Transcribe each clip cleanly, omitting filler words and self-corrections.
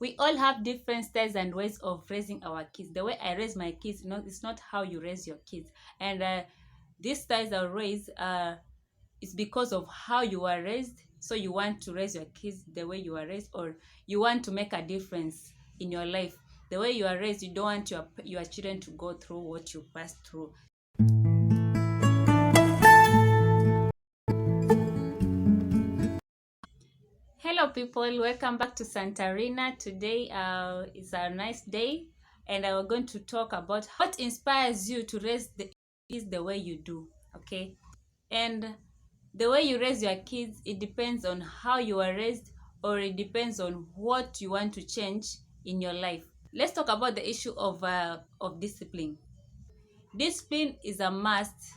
We all have different styles and ways of raising our kids. The way I raise my kids, it's not how you raise your kids. And these styles are raised it's because of how you are raised. So you want to raise your kids the way you are raised, or you want to make a difference in your life. The way you are raised, you don't want your children to go through what you passed through. Hello, people. Welcome back to Santarina. Today is a nice day, and we're going to talk about what inspires you to raise the kids the way you do. Okay, and the way you raise your kids, it depends on how you are raised, or it depends on what you want to change in your life. Let's talk about the issue of discipline. Discipline is a must.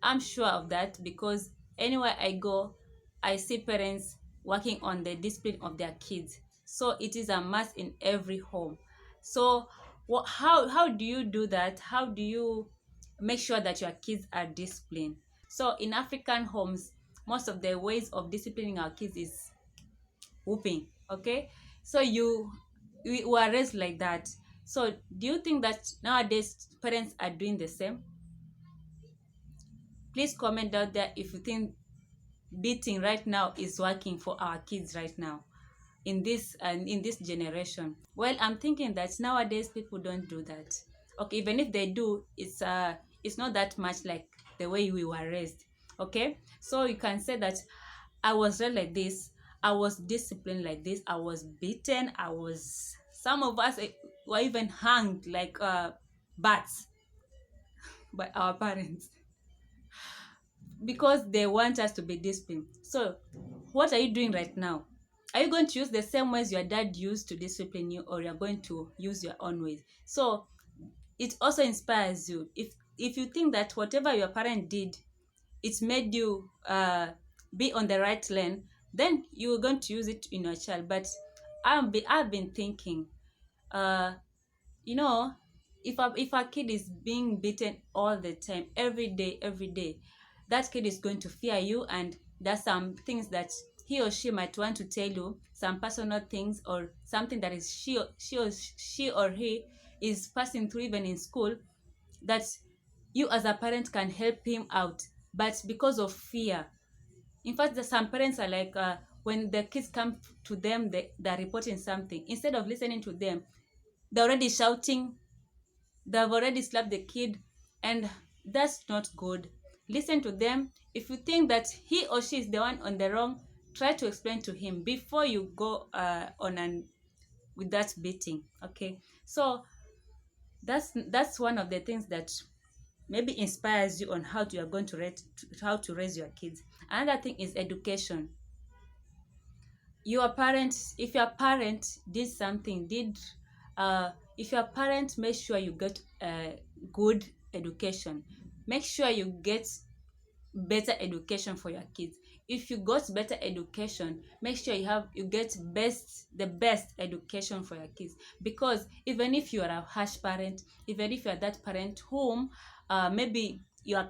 I'm sure of that because anywhere I go, I see parents working on the discipline of their kids. So it is a must in every home. So how do you do that? How do you make sure that your kids are disciplined? So in African homes, most of the ways of disciplining our kids is whooping. Okay, so we were raised like that. So do you think that nowadays parents are doing the same? Please comment out there if you think beating right now is working for our kids right now in this generation. Well, I'm thinking that nowadays people don't do that. Okay, even if they do, it's not that much like the way we were raised. Okay, so you can say that I was raised like this, I was disciplined like this, I was beaten, I was some of us were even hanged like bats by our parents because they want us to be disciplined. So, what are you doing right now? Are you going to use the same ways your dad used to discipline you, or you're going to use your own ways? So, it also inspires you. If you think that whatever your parent did, it's made you be on the right lane, then you're going to use it in your child. But I've been thinking, uh, you know, if a kid is being beaten all the time, every day, that kid is going to fear you, and there's some things that he or she might want to tell you, some personal things, or something that is she or he is passing through even in school, that you as a parent can help him out, but because of fear. In fact, some parents are like, when the kids come to them, they're reporting something, instead of listening to them, they're already shouting, they've already slapped the kid, and that's not good. Listen to them. If you think that he or she is the one on the wrong, try to explain to him before you go on and with that beating. Okay, so that's one of the things that maybe inspires you on you are going to how to raise your kids. Another thing is education. Your parents, if your parent did something did if your parent, make sure you get good education, make sure you get better education for your kids. If you got better education, make sure you get the best education for your kids, because even if you are a harsh parent, even if you are that parent whom maybe your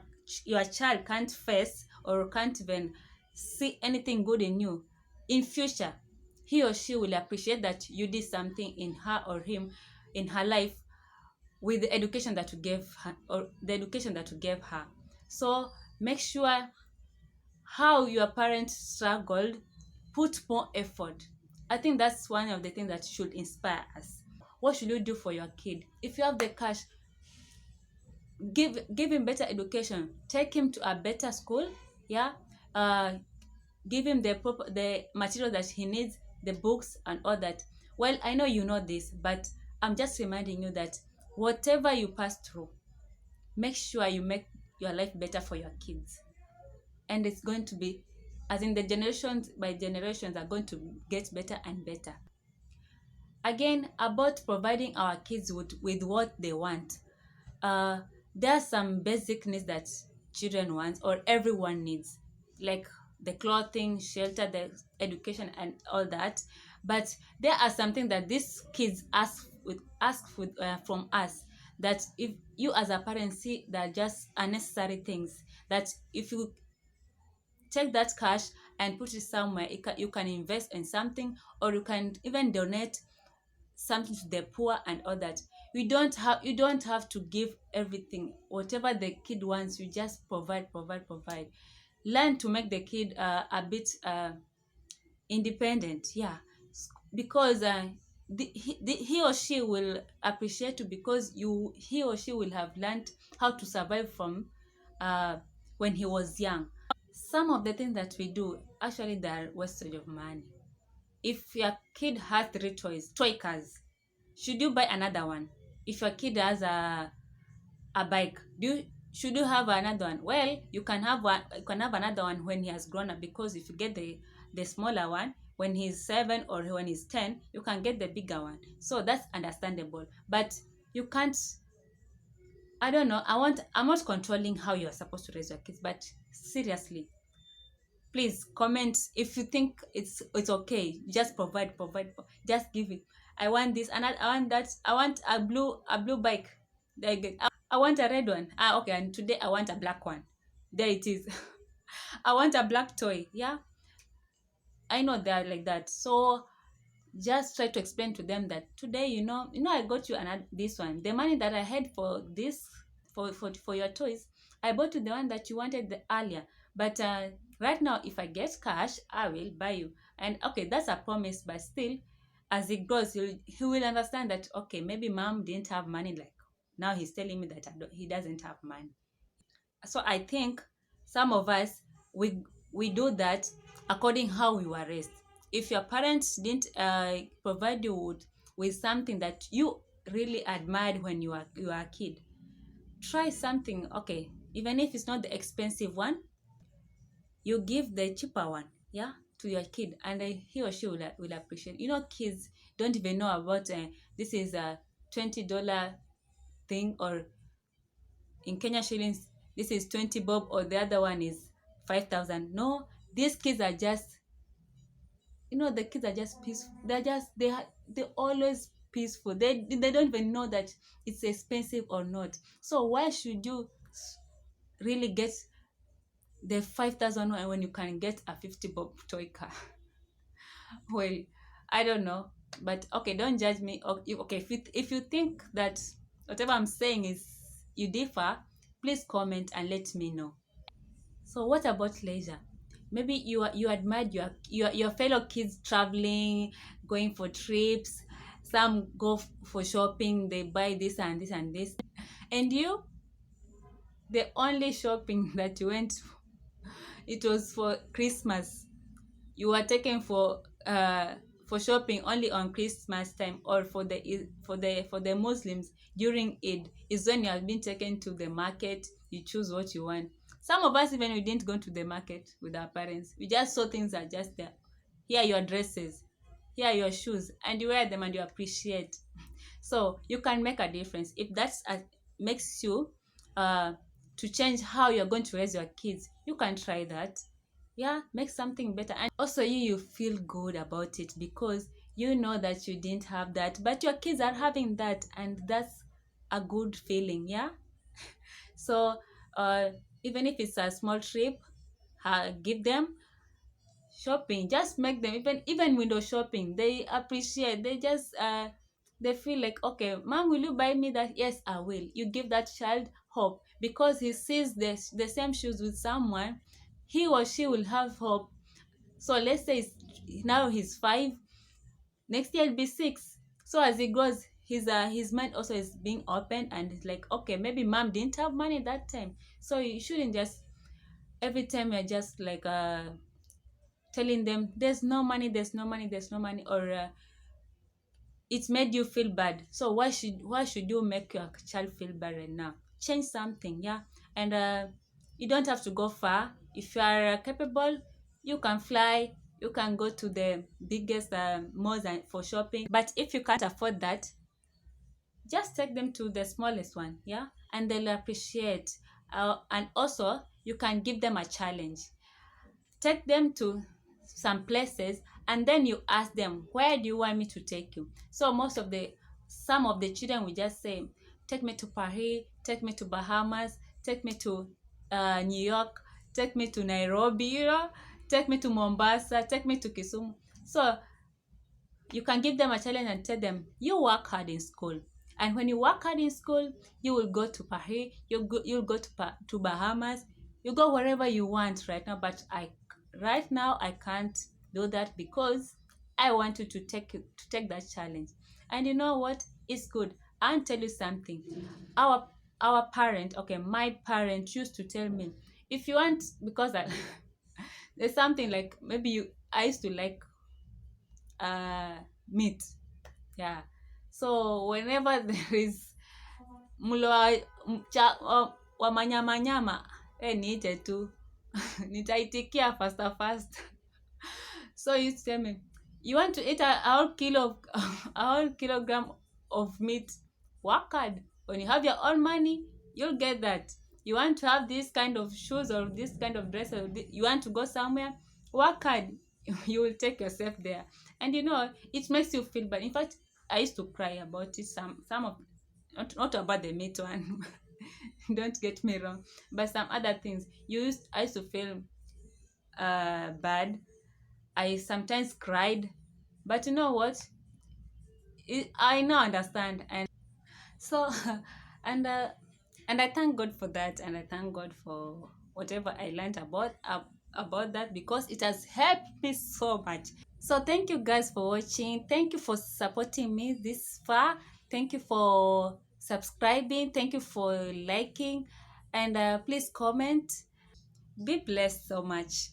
child can't face or can't even see anything good in you, in future he or she will appreciate that you did something in her or him, in her life, with the education that you gave her, or the education that you gave her. So make sure how your parents struggled, put more effort. I think that's one of the things that should inspire us. What should you do for your kid? If you have the cash, give him better education, take him to a better school. Yeah, uh give him the material that he needs, the books and all that. Well, I know you know this, but I'm just reminding you that whatever you pass through, make sure you make your life better for your kids, and it's going to be, as in the generations by generations, are going to get better and better. Again, about providing our kids with what they want, uh there are some basic needs that children want, or everyone needs, like the clothing, shelter, the education and all that. But there are something that these kids from us, that if you as a parent see that just unnecessary things, that if you take that cash and put it somewhere. You can invest in something, or you can even donate something to the poor and all that. You don't have to give everything. Whatever the kid wants, you just provide. Learn to make the kid a bit independent, yeah. Because he or she will appreciate you, because he or she will have learned how to survive from uh, when he was young. Some of the things that we do, actually, they are wastage of money. If your kid has three toy cars, should you buy another one? If your kid has a bike, should you have another one? Well, you can have another one when he has grown up, because if you get the smaller one when he's 7 or when he's 10, you can get the bigger one. So that's understandable. But you can't, I don't know, I'm not controlling how you're supposed to raise your kids, but seriously, please comment if you think it's okay. Just provide, just give it. I want this, and I want that. I want a blue bike. Like, I want a red one. Okay, and today I want a black one. There it is. I want a black toy. Yeah, I know they're like that. So just try to explain to them that today, I got you another this one. The money that I had for this, for your toys, I bought you the one that you wanted earlier. But right now, if I get cash, I will buy you. And okay, that's a promise. But still, as it grows, he will understand that, okay, maybe mom didn't have money. Like, now he's telling me that he doesn't have money. So I think some of us, we do that according how we were raised. If your parents didn't provide you with something that you really admired when you are a kid, try something. Okay, even if it's not the expensive one, you give the cheaper one, yeah, to your kid, and he or she will appreciate. Kids don't even know about this is a $20 thing, or in Kenya shillings, this is 20 bob, or the other one is 5,000. No, these kids are just, the kids are just peaceful. They're always peaceful. They don't even know that it's expensive or not. So why should you really get the 5,000 one when you can get a 50 bob toy car? Well, I don't know, but okay, don't judge me. Okay, if you think that whatever I'm saying is you differ, please comment and let me know. So what about leisure? Maybe you admired your fellow kids traveling, going for trips. Some go for shopping. They buy this and this and this, and the only shopping that you went, it was for Christmas. You were taken for shopping only on Christmas time, or for the Muslims during Eid is when you have been taken to the market. You choose what you want. Some of us, even we didn't go to the market with our parents. We just saw things are just there. Here are your dresses, here are your shoes, and you wear them and you appreciate. So you can make a difference if makes you uh to change how you're going to raise your kids. You can try that. Yeah, make something better, and also you feel good about it, because you know that you didn't have that, but your kids are having that, and that's a good feeling. Yeah. So uh even if it's a small trip, give them shopping. Just make them, even window shopping, they appreciate. They feel like, okay, mom, will you buy me that? Yes, I will. You give that child hope, because he sees the same shoes with someone. He or she will have hope. So let's say now he's 5, next year he'll be 6. So as he grows, his mind also is being open, and it's like, okay, maybe mom didn't have money that time. So you shouldn't just, every time you're just like telling them there's no money, or it made you feel bad. So why should you make your child feel bad right now? Change something, yeah. And you don't have to go far. If you are capable, you can fly. You can go to the biggest malls for shopping. But if you can't afford that, just take them to the smallest one, yeah, and they'll appreciate. And also, you can give them a challenge. Take them to some places, and then you ask them, where do you want me to take you? So some of the children will just say, take me to Paris, take me to Bahamas, take me to New York, take me to Nairobi, take me to Mombasa, take me to Kisumu. So you can give them a challenge and tell them you work hard in school, and when you work hard in school you will go to Paris, you'll go to, to Bahamas, you go wherever you want right now, but right now I can't do that because I want you to take that challenge. And you know what, it's good. I'll tell you something. Our parent, okay, my parent used to tell me, if you want, because I, there's something like, maybe you I used to like uh meat. Yeah. So whenever there is mlo wa manyamanyama, niite tu nitaitikia faster fast. So you tell me, you want to eat a whole kilo of a whole kilogram of meat, work hard. When you have your own money, you'll get that. You want to have this kind of shoes or this kind of dress, or you want to go somewhere, work hard. You will take yourself there. And you know, it makes you feel bad. In fact, I used to cry about it. Some of, not about the meat one. Don't get me wrong, but some other things. I used to feel bad. I sometimes cried, but you know what? I now understand, and so and uh, and I thank God for that, and I thank God for whatever I learned about that, because it has helped me so much. So thank you guys for watching. Thank you for supporting me this far. Thank you for subscribing. Thank you for liking, and please comment. Be blessed so much.